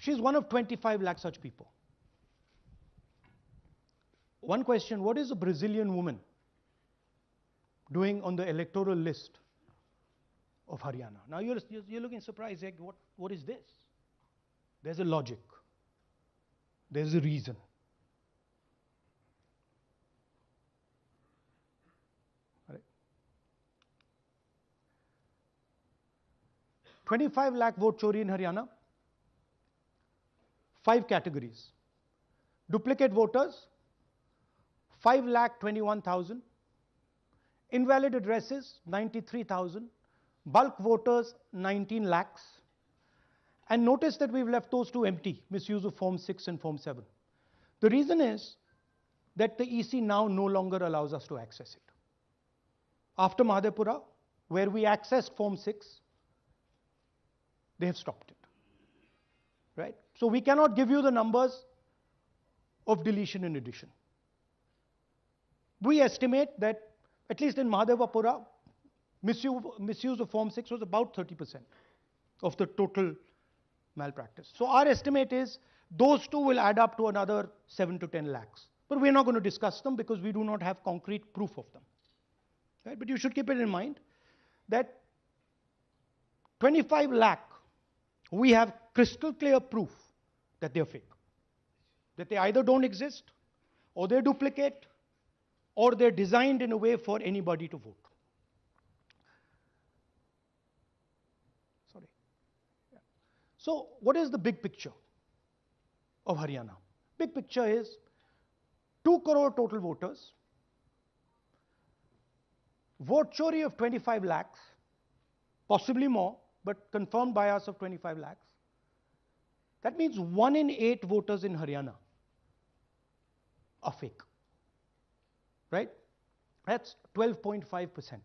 She's one of 25 lakh such people. One question, what is a Brazilian woman doing on the electoral list of Haryana? Now you're looking surprised, like, what is this? There's a logic. There's a reason. All right. 25 lakh vote chori in Haryana. 5 categories. Duplicate voters, 5,21,000. Invalid addresses, 93,000. Bulk voters, 19 lakhs. And notice that we've left those two empty, misuse of Form 6 and Form 7. The reason is that the EC now no longer allows us to access it. After Madhepura, where we accessed Form 6, they have stopped it. Right? So we cannot give you the numbers of deletion and addition. We estimate that, at least in Mahadevapura, misuse of Form 6 was about 30% of the total malpractice. So our estimate is those two will add up to another 7 to 10 lakhs. But we're not going to discuss them because we do not have concrete proof of them. Right? But you should keep it in mind that 25 lakh, we have crystal clear proof that they're fake. That they either don't exist, or they're duplicate, or they're designed in a way for anybody to vote. Sorry. Yeah. So what is the big picture of Haryana? Big picture is 2 crore total voters, vote chori of 25 lakhs, possibly more, but confirmed by us of 25 lakhs. That means 1 in 8 voters in Haryana are fake. Right? That's 12.5%.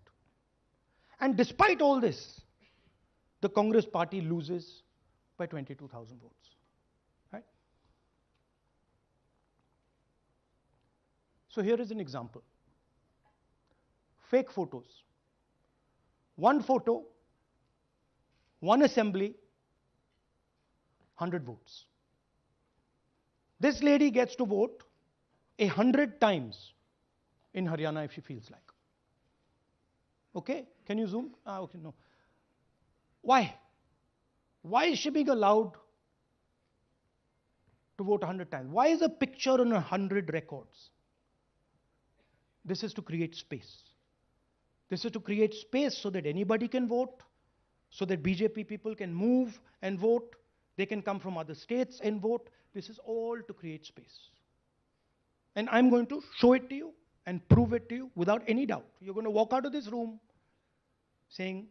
And despite all this, the Congress party loses by 22,000 votes. Right? So here is an example. Fake photos. One photo, one assembly, 100 votes. This lady gets to vote 100 times in Haryana if she feels like. Okay? Can you zoom? Okay, no. Why? Why is she being allowed to vote 100 times? Why is a picture on 100 records? This is to create space. This is to create space so that anybody can vote, so that BJP people can move and vote. They can come from other states and vote. This is all to create space. And I'm going to show it to you and prove it to you without any doubt. You're going to walk out of this room saying,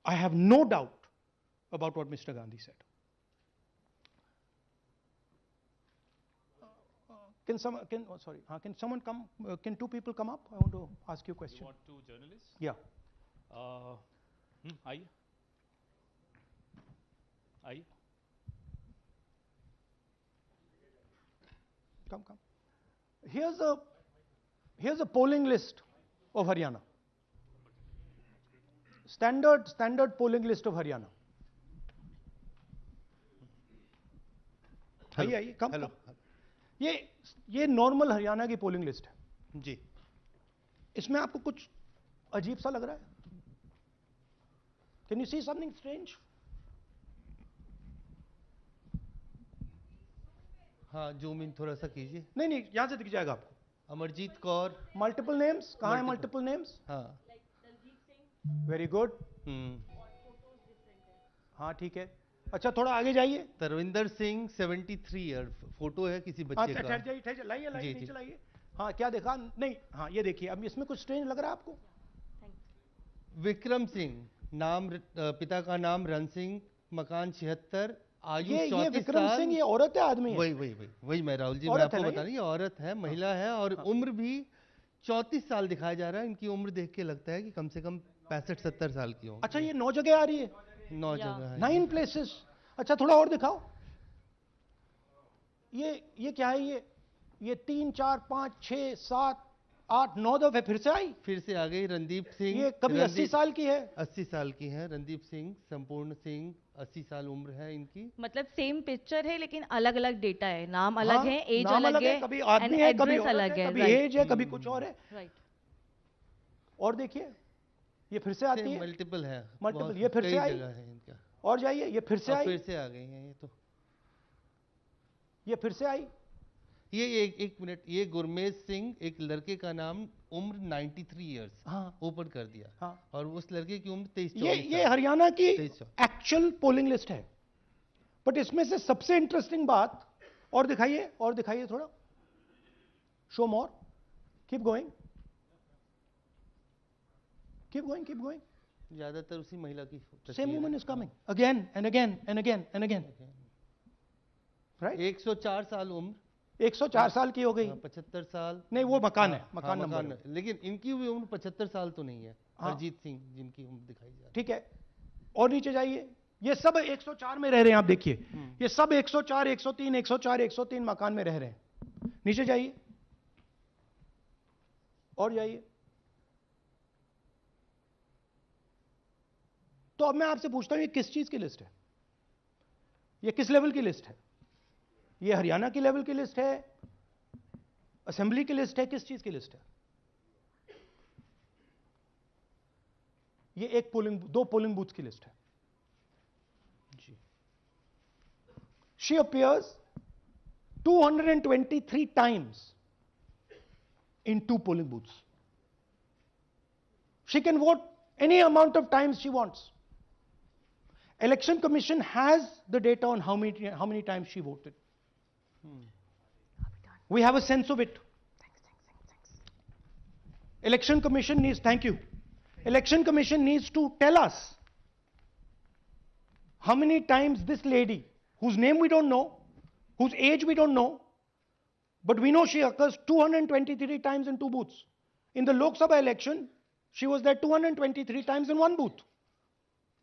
I have no doubt about what Mr. Gandhi said. Can someone come? Can 2 people come up? I want to ask you a question. You want 2 journalists? Yeah. Aye. Come. Here's a polling list of Haryana. Standard polling list of Haryana. आइए come hello ये normal Haryana की polling list है जी. इसमें आपको कुछ अजीब सा लग रहा है? Can you see something strange? हाँ, जूम इन थोड़ा सा कीजिए. नहीं यहां से दिख जाएगा आपको. अमरजीत कौर. मल्टीपल नेम्स कहाँ है? Multiple names. हाँ. Very good. हाँ ठीक है. अच्छा थोड़ा आगे जाइए. तरविंदर सिंह 73 ईयर. फोटो है किसी बच्चे का. ठहर जाइए लाइए नीचे लाइए. हाँ क्या देखा? नहीं हाँ ये देखिए. अब इसमें कुछ स्ट्रेंज लग रहा है आपको? विक्रम सिंह, नाम पिता का नाम रन सिंह, मकान 76, आयु 34 साल. ये विक्रम सिंह ये औरत है आदमी है? वही मैं राहुल जी मैं आपको बता रही हूँ. औरत है, महिला है और उम्र भी 34 साल दिखाया जा रहा है. इनकी उम्र देख के लगता है कि कम से कम 65-70 साल की होगी. अच्छा ये 9 जगह आ रही है? 9 जगह है. 9 प्लेसेस. अच्छा थोड़ा और दिखाओ. ये क्या है? ये 3 4 5 6 7 8-9 दफे फिर से आई। फिर से आ गई रणदीप सिंह। ये कभी 80 साल की है, 80 साल की है रणदीप सिंह, संपूर्ण सिंह, 80 साल उम्र है इनकी। मतलब सेम पिक्चर है लेकिन अलग अलग डेटा है, नाम अलग हाँ, है, एज नाम अलग है, कभी एंड आदमी है, कभी एड्रेस औरत अलग है, है। कभी राइट एज है, कभी कुछ और है। राइट। और देखिए ये फिर से आती है, मल्टीपल है, मल्टीपल, ये फिर से कई आई। जगह है इनका। और जाइए, ये फिर से अब आई, फिर से आ गई हैं ये तो। ये फिर से आई। ये एक मिनट, ये गुरमेज सिंह, एक लड़के का नाम, उम्र 93 इयर्स, हाँ ओपन कर दिया। हाँ, और उस लड़के की उम्र 23 ये हरियाणा की 23। एक्चुअल पोलिंग लिस्ट है। बट इसमें से सबसे इंटरेस्टिंग बात, और दिखाइए थोड़ा, शो मोर, keep going, keep going, keep going. ज्यादातर उसी महिला की same woman is coming again and again and again and again, right. 104 साल उम्र, 104 साल की हो गई। 75 साल नहीं, वो मकान है, हाँ, मकान नंबर है। लेकिन इनकी भी उम्र 75 साल तो नहीं है। हाँ। हरजीत सिंह जिनकी उम्र दिखाई जा रही है। ठीक है, और नीचे जाइए, ये सब 104 में रह रहे हैं, आप देखिए, ये सब 104, 103, 104, 103 मकान में रह रहे हैं। नीचे जाइए, और जाइए। तो अब मैं आपसे पूछता हूं, ये किस चीज की लिस्ट है? ये किस लेवल की लिस्ट है? ये हरियाणा की लेवल की लिस्ट है, असेंबली की लिस्ट है, किस चीज की लिस्ट है? ये दो पोलिंग बूथ की लिस्ट है जी। She appears 223 times in 2 polling booths. She can vote any amount of times she wants. Election Commission has the data on how many times she voted. We have a sense of it. Election Commission needs, thank you. Election Commission needs to tell us how many times this lady, whose name we don't know, whose age we don't know, but we know she occurs 223 times in 2 booths. In the Lok Sabha election, she was there 223 times in 1 booth.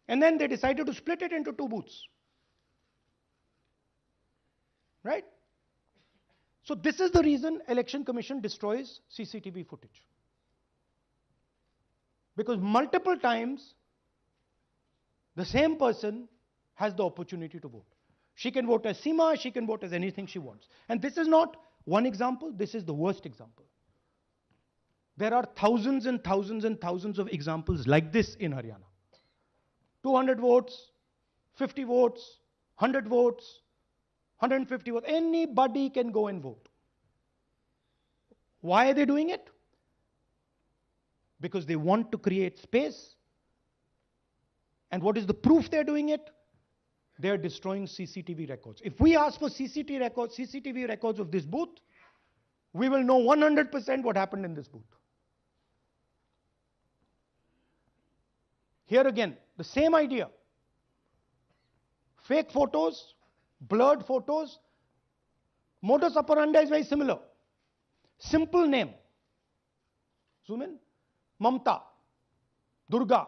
And then they decided to split it into 2 booths. Right? So this is the reason Election Commission destroys CCTV footage. Because multiple times, the same person has the opportunity to vote. She can vote as Seema, she can vote as anything she wants. And this is not one example, this is the worst example. There are thousands and thousands and thousands of examples like this in Haryana. 200 votes, 50 votes, 100 votes, 150 votes, anybody can go and vote. Why are they doing it? Because they want to create space. And what is the proof they're doing it? They're destroying CCTV records. If we ask for CCTV records of this booth, we will know 100% what happened in this booth. Here again, the same idea. Fake photos, blurred photos. Modus operandi is very similar. Simple name. Zoom in. Mamta, Durga,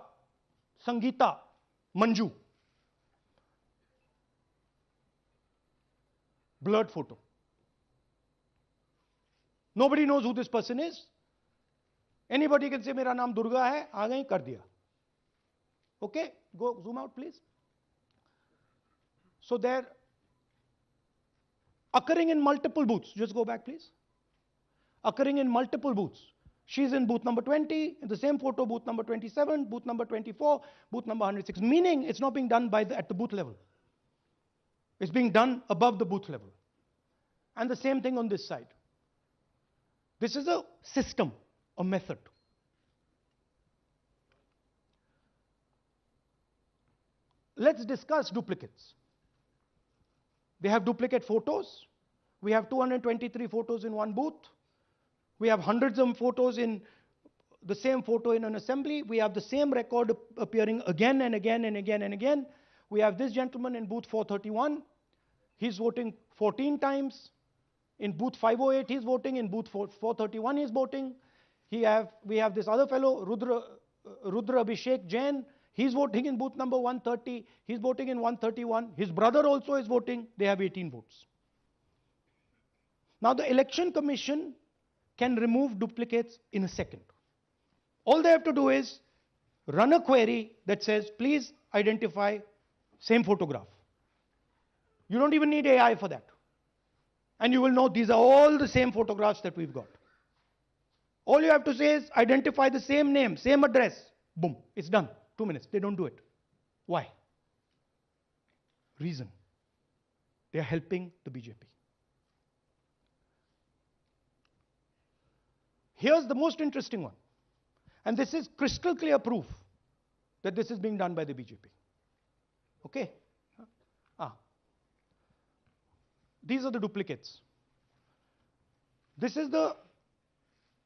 Sangeeta, Manju. Blurred photo. Nobody knows who this person is. Anybody can say, मेरा नाम दुर्गा है, आ गई, कर दिया. Okay, go zoom out please. So they're occurring in multiple booths. Just go back please. Occurring in multiple booths. She's in booth number 20, in the same photo, booth number 27, booth number 24, booth number 106. Meaning it's not being done at the booth level. It's being done above the booth level. And the same thing on this side. This is a system, a method. Let's discuss duplicates. They have duplicate photos. We have 223 photos in one booth. We have hundreds of photos in the same photo in an assembly. We have the same record appearing again and again and again and again. We have this gentleman in booth 431. He's voting 14 times. In booth 508, he's voting. In booth 431, he's voting. We have this other fellow, Rudra Abhishek Jain. He's voting in booth number 130. He's voting in 131. His brother also is voting. They have 18 votes. Now the Election Commission can remove duplicates in a second. All they have to do is run a query that says, please identify same photograph. You don't even need AI for that. And you will know these are all the same photographs that we've got. All you have to say is identify the same name, same address. Boom, it's done. 2 minutes. They don't do it. Why? Reason. They are helping the BJP. Here's the most interesting one. And this is crystal clear proof that this is being done by the BJP. Okay? These are the duplicates. This is the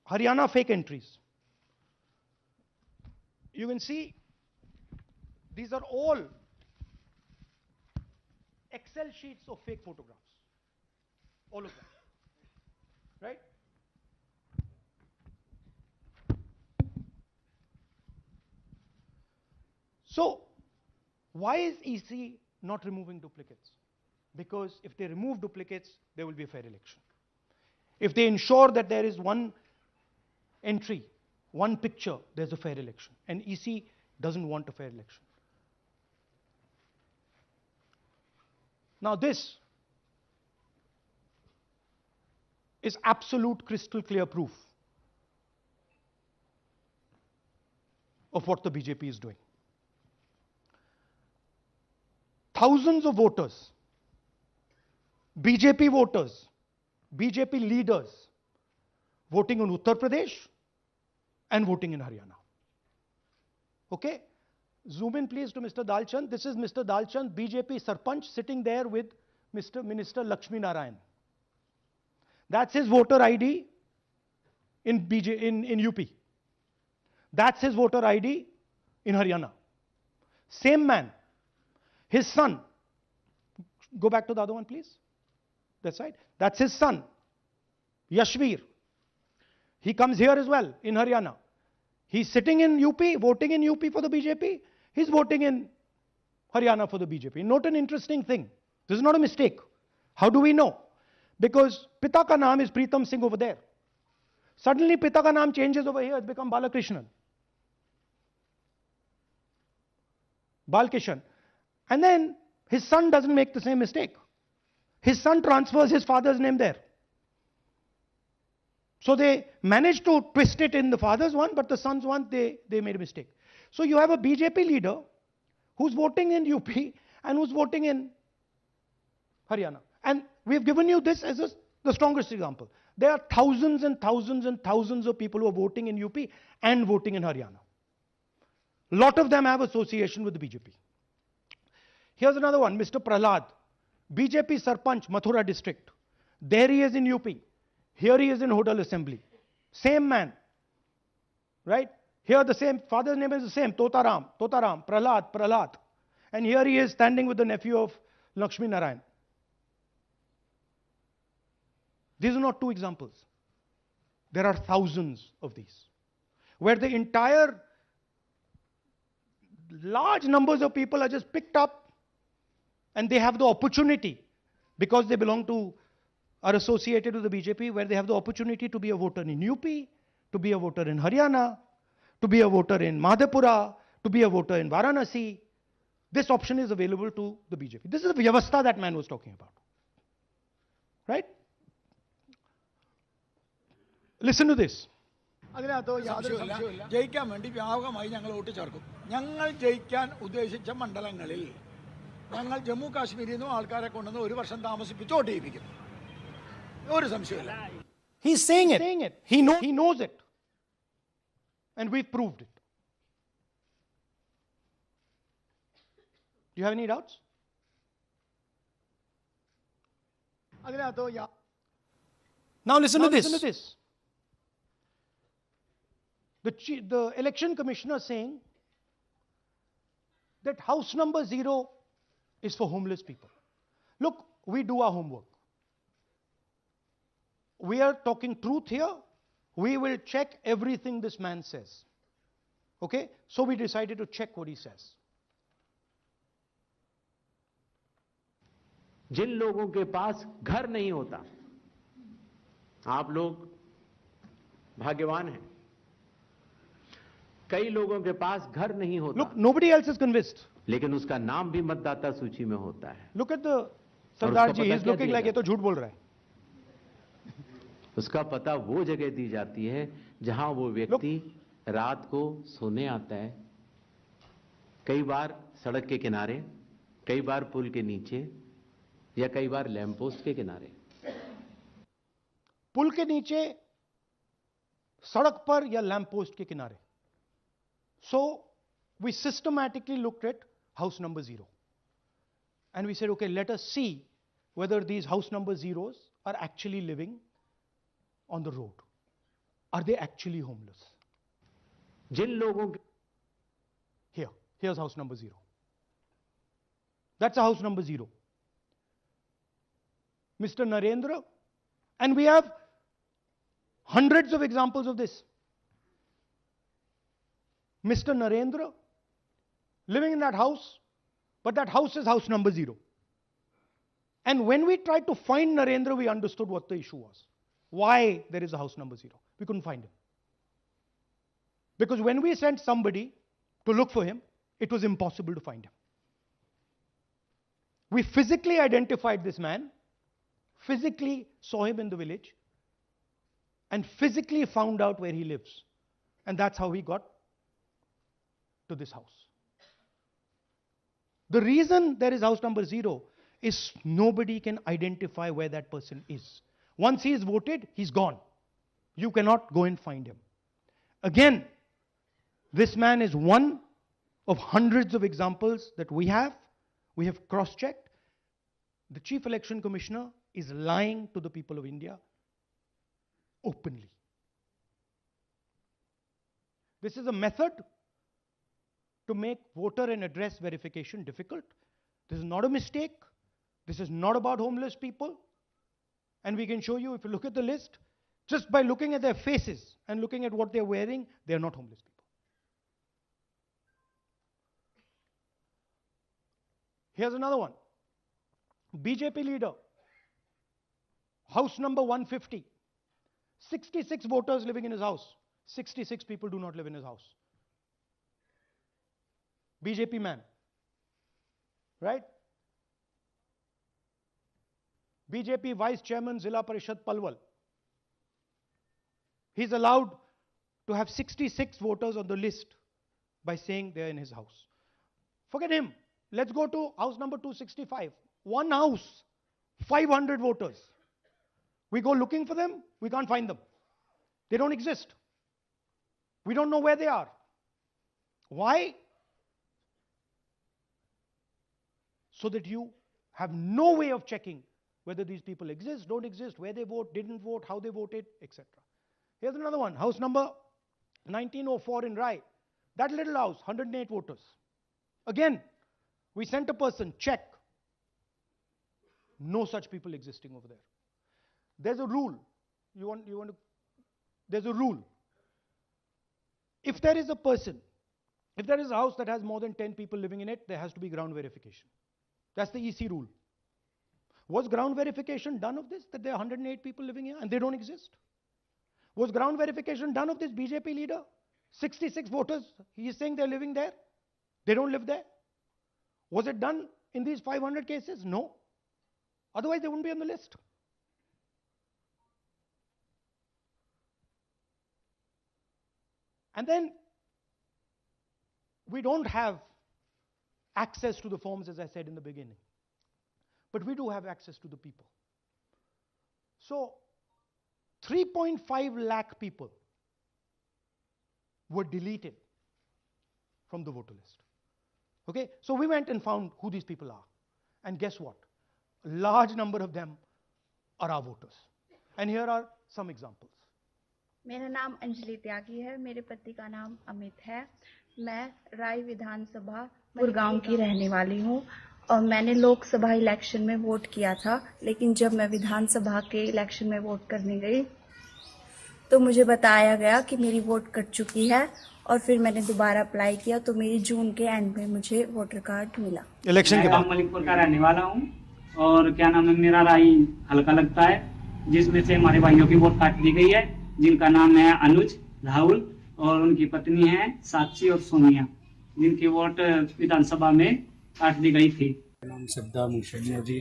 Haryana fake entries. You can see these are all Excel sheets of fake photographs. All of them. Right? So, why is EC not removing duplicates? Because if they remove duplicates, there will be a fair election. If they ensure that there is one entry, one picture, there's a fair election. And EC doesn't want a fair election. Now this is absolute crystal clear proof of what the BJP is doing. Thousands of voters, BJP voters, BJP leaders voting in Uttar Pradesh and voting in Haryana. Okay? Zoom in please to Mr. Dalchand. This is Mr. Dalchand, BJP Sarpanch, sitting there with Mr. Minister Lakshmi Narayan. That's his voter ID in UP. That's his voter ID in Haryana. Same man. His son. Go back to the other one, please. That's right. That's his son, Yashveer. He comes here as well in Haryana. He's sitting in UP, voting in UP for the BJP. He's voting in Haryana for the BJP. Note an interesting thing. This is not a mistake. How do we know? Because Pita ka naam is Pritam Singh over there. Suddenly Pita ka naam changes over here. It's become Balakrishnan. Balkishan. And then his son doesn't make the same mistake. His son transfers his father's name there. So they managed to twist it in the father's one, but the son's one, they made a mistake. So you have a BJP leader who's voting in UP and who's voting in Haryana. And we've given you this as the strongest example. There are thousands and thousands and thousands of people who are voting in UP and voting in Haryana. A lot of them have association with the BJP. Here's another one, Mr. Prahlad, BJP Sarpanch, Mathura district. There he is in UP. Here he is in Hodal Assembly. Same man. Right? Here the same, father's name is the same, Totaram, Prahlad. And here he is standing with the nephew of Lakshmi Narayan. These are not two examples. There are thousands of these. Where the entire large numbers of people are just picked up and they have the opportunity, because they belong to, are associated with the BJP, where they have the opportunity to be a voter in UP, to be a voter in Haryana, to be a voter in Madhepura, to be a voter in Varanasi. This option is available to the BJP. This is the Vyavastha that man was talking about. Right? Listen to this. ജയിക്കാൻ വേണ്ടി വ്യാപകമായി ഞങ്ങൾ vote ചേർക്കും. ഞങ്ങൾ ജയിക്കാൻ ഉദ്ദേശിച്ച മണ്ഡലങ്ങളിൽ ഞങ്ങൾ ജമ്മു കാശ്മീരിൽ നിന്നും ആൾക്കാരെ കൊണ്ടുവന്ന് ഒരു വർഷം താമസിപ്പിച്ച് വോട്ട് ചെയ്യിപ്പിക്കും. ഒരു സംശയമില്ല. He's saying it. He knows it. And we've proved it. Do you have any doubts? Now listen to this. The election commissioner saying that house number 0 is for homeless people. Look, we do our homework. We are talking truth here. We will check everything this man says. Okay? So we decided to check what he says. जिन लोगों के पास घर नहीं होता, आप लोग भाग्यवान हैं। कई लोगों के पास घर नहीं होता। Look, nobody else is convinced. लेकिन उसका नाम भी मतदाता सूची में होता है। Look at the Sardar ji, he's looking like ये तो झूठ बोल रहा है। उसका पता वो जगह दी जाती है जहां वो व्यक्ति रात को सोने आता है, कई बार सड़क के किनारे, कई बार पुल के नीचे, या कई बार लैंप पोस्ट के किनारे। पुल के नीचे, सड़क पर या लैंप पोस्ट के किनारे। So we systematically looked at house number 0 and we said, okay, let us see whether these house number zeros are actually living on the road. Are they actually homeless? जिन लोगों के here's house number 0. That's a house number 0. Mr. Narendra, and we have hundreds of examples of this. Mr. Narendra living in that house, but that house is house number 0. And when we tried to find Narendra, we understood what the issue was. Why there is a house number 0. We couldn't find him. Because when we sent somebody to look for him, it was impossible to find him. We physically identified this man, physically saw him in the village, and physically found out where he lives. And that's how he got to this house. The reason there is house number 0 is nobody can identify where that person is. Once he is voted, he's gone. You cannot go and find him. Again, this man is one of hundreds of examples that we have. We have cross-checked. The Chief Election Commissioner is lying to the people of India openly. This is a method to make voter and address verification difficult. This is not a mistake. This is not about homeless people. And we can show you, if you look at the list, just by looking at their faces and looking at what they're wearing, they are not homeless people. Here's another one. BJP leader, house number 150. 66 voters living in his house. 66 people do not live in his house. BJP man, right? BJP Vice Chairman Zilla Parishad Palwal. He's allowed to have 66 voters on the list by saying they're in his house. Forget him. Let's go to house number 265. One house, 500 voters. We go looking for them, we can't find them. They don't exist. We don't know where they are. Why? So that you have no way of checking whether these people exist, don't exist, where they vote, didn't vote, how they voted, etc. Here's another one, house number 1904 in Rai. That little house, 108 voters. Again, we sent a person, check. No such people existing over there. There's a rule. There's a rule. If there is a person, if there is a house that has more than 10 people living in it, there has to be ground verification. That's the EC rule. Was ground verification done of this, that there are 108 people living here and they don't exist? Was ground verification done of this BJP leader? 66 voters, he is saying they're living there. They don't live there. Was it done in these 500 cases? No. Otherwise, they wouldn't be on the list. And then, we don't have access to the forms, as I said in the beginning. But we do have access to the people. So, 3.5 lakh people were deleted from the voter list. Okay, so we went and found who these people are. And guess what? A large number of them are our voters. And here are some examples. मेरा नाम अंजलि त्यागी है, मेरे पति का नाम अमित है। मैं राय विधानसभा गुड़गांव की रहने वाली हूँ और मैंने लोकसभा इलेक्शन में वोट किया था, लेकिन जब मैं विधानसभा के इलेक्शन में वोट करने गई तो मुझे बताया गया कि मेरी वोट कट चुकी है और फिर मैंने दोबारा अप्लाई किया तो मेरी जून के एंड में मुझे वोटर कार्ड मिला। इलेक्शन के बाद मलिकपुर का रहने वाला हूँ और क्या नाम है, मेरा राय हल्का लगता है जिसमें से हमारे भाइयों की वोट काट दी गई है जिनका नाम है अनुज, राहुल और उनकी पत्नी है साक्षी और सोनिया, जिनकी वोट विधानसभा में काट दी गई थी। नाम श्रद्धा मुशैया जी,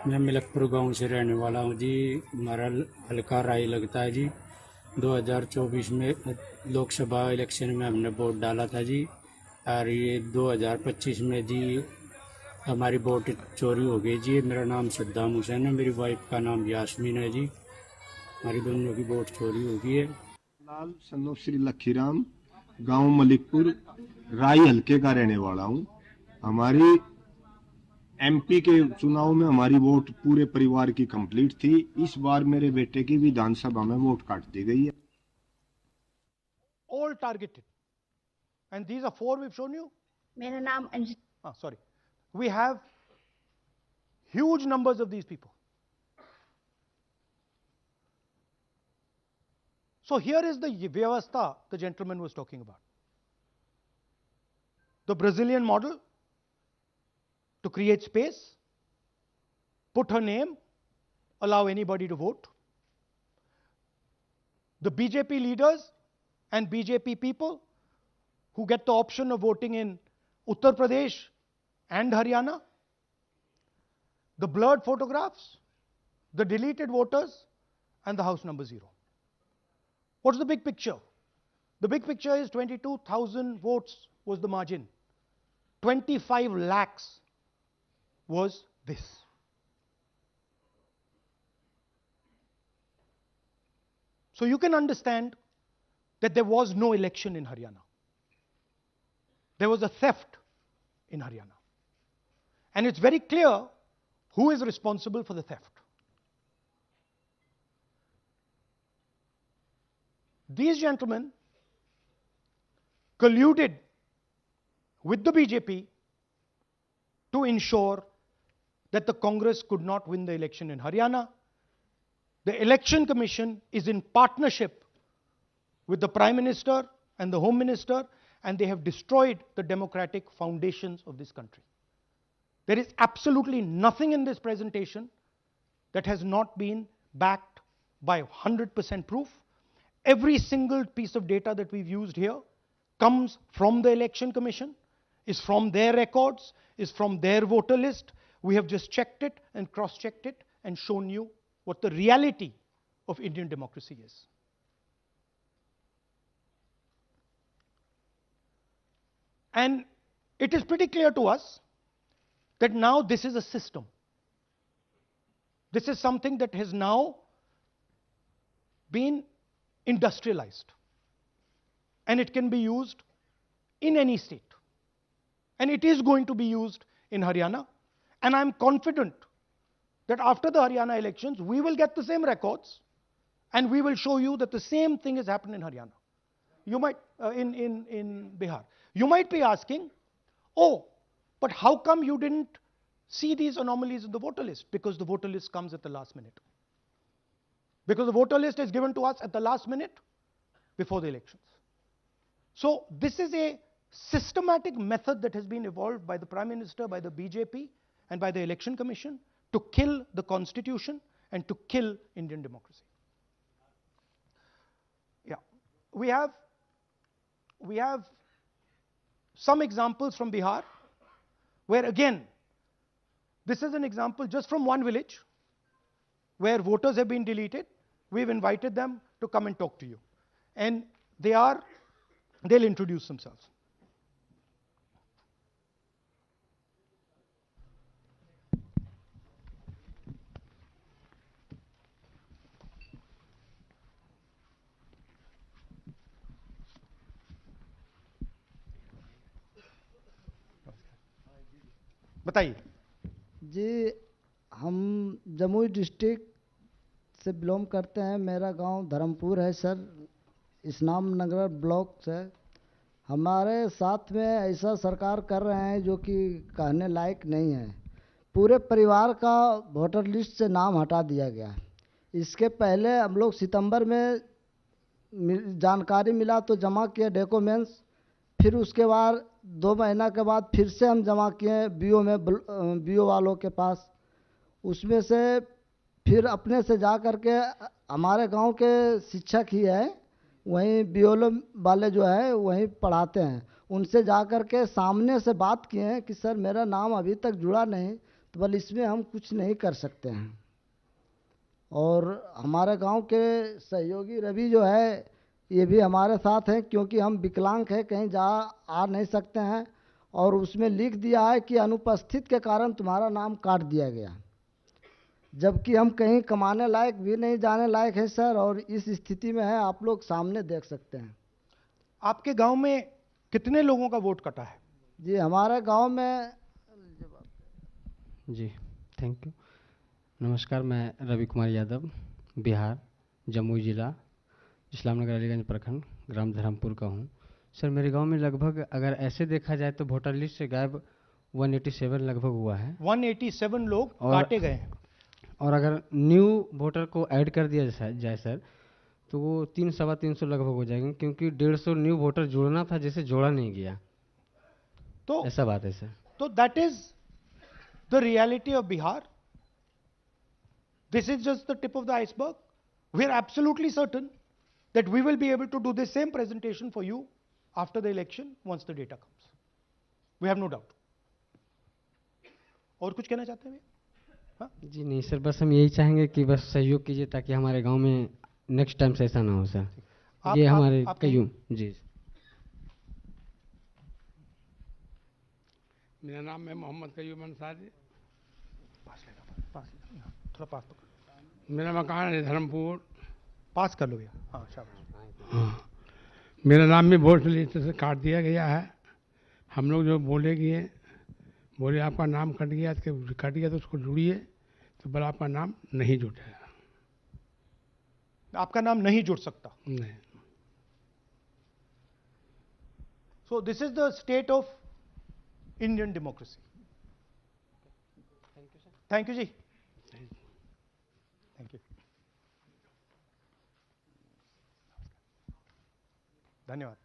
मैं मिलकपुर गांव से रहने वाला हूं जी। हमारा हल्का राय लगता है जी। 2024 में लोकसभा इलेक्शन में हमने वोट डाला था जी, और ये 2025 में जी हमारी वोट चोरी हो गई जी। मेरा नाम श्रद्धा मुशैया है, मेरी वाइफ का नाम यास्मीन है जी। हमारी दोनों की वोट चोरी हो गई है। लाल सन्नो श्री लखीराम, गांव मलिकपुर, राई हल्के का रहने वाला हूं। हमारी एमपी के चुनाव में हमारी वोट पूरे परिवार की कंप्लीट थी। इस बार मेरे बेटे की विधानसभा में वोट काट दी गई है। All targeted. And these are 4 we've shown you. मेरा नाम Anjali. Sorry. We have huge numbers of these people. So here is the vyavastha the gentleman was talking about. The Brazilian model to create space, put her name, allow anybody to vote. The BJP leaders and BJP people who get the option of voting in Uttar Pradesh and Haryana, the blurred photographs, the deleted voters, and the house number 0. What's the big picture? The big picture is 22,000 votes was the margin. 25 lakhs was this. So you can understand that there was no election in Haryana. There was a theft in Haryana. And it's very clear who is responsible for the theft. These gentlemen colluded with the BJP to ensure that the Congress could not win the election in Haryana. The Election Commission is in partnership with the Prime Minister and the Home Minister, and they have destroyed the democratic foundations of this country. There is absolutely nothing in this presentation that has not been backed by 100% proof. Every single piece of data that we've used here comes from the Election Commission, is from their records, is from their voter list. We have just checked it and cross-checked it and shown you what the reality of Indian democracy is. And it is pretty clear to us that now this is a system. This is something that has now been industrialized, and it can be used in any state, and it is going to be used in Haryana. And I'm confident that after the Haryana elections we will get the same records and we will show you that the same thing has happened in Haryana. You might in Bihar. You might be asking, oh, but how come you didn't see these anomalies in the voter list? Because the voter list comes at the last minute. Because the voter list is given to us at the last minute before the elections. So this is a systematic method that has been evolved by the Prime Minister, by the BJP, and by the Election Commission to kill the Constitution and to kill Indian democracy. Yeah, we have some examples from Bihar, where again, this is an example just from one village where voters have been deleted. We've invited them to come and talk to you, and they'll introduce themselves. बताइए जी। हम Jamui district से belong करते हैं। मेरा गांव धर्मपुर है sir, इस्लाम नगर block से। हमारे साथ में ऐसा सरकार कर रहे हैं जो कि कहने लायक नहीं है। पूरे परिवार का वोटर लिस्ट से नाम हटा दिया गया। इसके पहले हम लोग सितंबर में जानकारी मिला तो जमा किए डॉक्यूमेंट्स, फिर उसके बाद 2 महीना के बाद फिर से हम जमा किए बीओ वालों के पास। उसमें से फिर अपने से जा कर के हमारे गांव के शिक्षक ही है, वहीं बीओलो वाले जो है वहीं पढ़ाते हैं, उनसे जा कर के सामने से बात किए हैं कि सर मेरा नाम अभी तक जुड़ा नहीं, तो बोले इसमें हम कुछ नहीं कर सकते हैं। और हमारे गांव के सहयोगी रवि जो है ये भी हमारे साथ हैं, क्योंकि हम विकलांग हैं, कहीं जा आ नहीं सकते हैं, और उसमें लिख दिया है कि अनुपस्थित के कारण तुम्हारा नाम काट दिया गया, जबकि हम कहीं कमाने लायक भी नहीं जाने लायक है सर, और इस स्थिति में है, आप लोग सामने देख सकते हैं। आपके गांव में कितने लोगों का वोट कटा है? जी हमारे गांव में जी थैंक यू। नमस्कार, मैं रवि कुमार यादव, बिहार, जमुई जिला, इस्लामनगर अलीगंज प्रखंड, ग्राम धरमपुर का हूँ। सर मेरे गांव में लगभग अगर ऐसे देखा जाए तो वोटर लिस्ट से गायब 187 लगभग हुआ है। 187 लोग काटे गए हैं। और अगर न्यू वोटर को ऐड कर दिया जाए सर, तो वो 300-325 लगभग हो जाएंगे, क्योंकि 150 न्यू वोटर जोड़ना था जिसे जोड़ा नहीं गया। तो ऐसा बात है सर। तो that is the reality of Bihar. This is just the tip of the iceberg. We are absolutely certain that we will be able to do the same presentation for you after the election once the data comes. We have no doubt. और कुछ कहना चाहते हैं? हाँ? जी नहीं sir, बस हम यही चाहेंगे कि बस सहयोग कीजिए ताकि हमारे गांव में नेक्स्ट टाइम से ऐसा ना हो सर। ये हमारे कयूम जी। मेरा नाम है मोहम्मद कयूम अंसारी। थोड़ा पास पकड़। मेरा मकान है धर्मपुर। पास कर लो भैया। हाँ शाबाश। हाँ, मेरा नाम भी वोट लिस्ट से काट दिया गया है। हम लोग जो बोले आपका नाम कट गया तो उसको जुड़िए, तो बोला आपका नाम नहीं जुटेगा। आपका नाम नहीं जुड़ सकता। नहीं। So this is the state of Indian democracy. Thank you, sir. Thank you, ji. Thank you. धन्यवाद।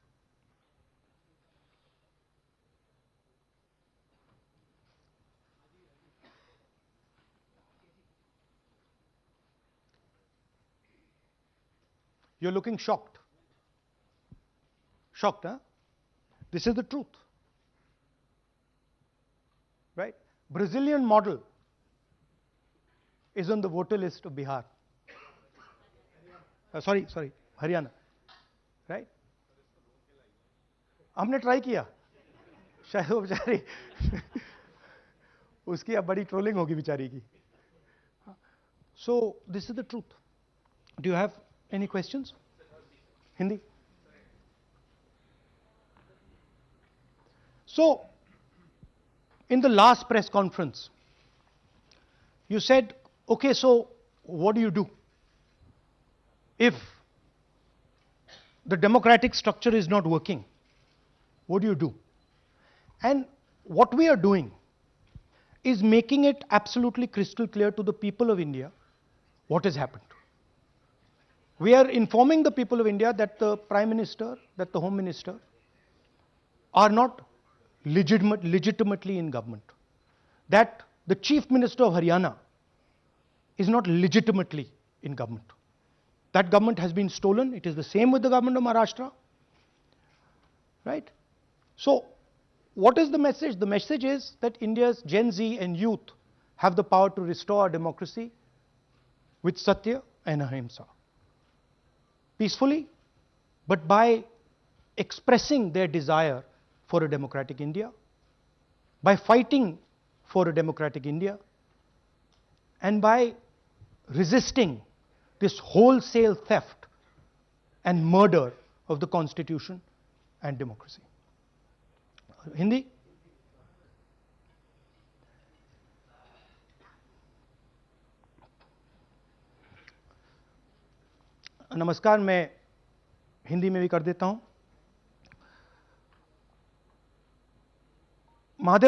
You're looking shocked. Shocked, huh? This is the truth. Right? Brazilian model is on the voter list of Bihar. Sorry, Haryana. Right? हमने try किया, शायद वो बेचारी उसकी अब बड़ी trolling होगी बेचारी की. So this is the truth. Do you have any questions? Hindi? So, in the last press conference, you said, okay, so what do you do? If the democratic structure is not working, what do you do? And what we are doing is making it absolutely crystal clear to the people of India what has happened. We are informing the people of India that the Prime Minister, that the Home Minister are not legitimately in government. That the Chief Minister of Haryana is not legitimately in government. That government has been stolen. It is the same with the government of Maharashtra. Right? So, what is the message? The message is that India's Gen Z and youth have the power to restore our democracy with Satya and Ahimsa. Peacefully, but by expressing their desire for a democratic India, by fighting for a democratic India, and by resisting this wholesale theft and murder of the Constitution and democracy. Hindi? नमस्कार, मैं हिंदी में भी कर देता हूं। महादेव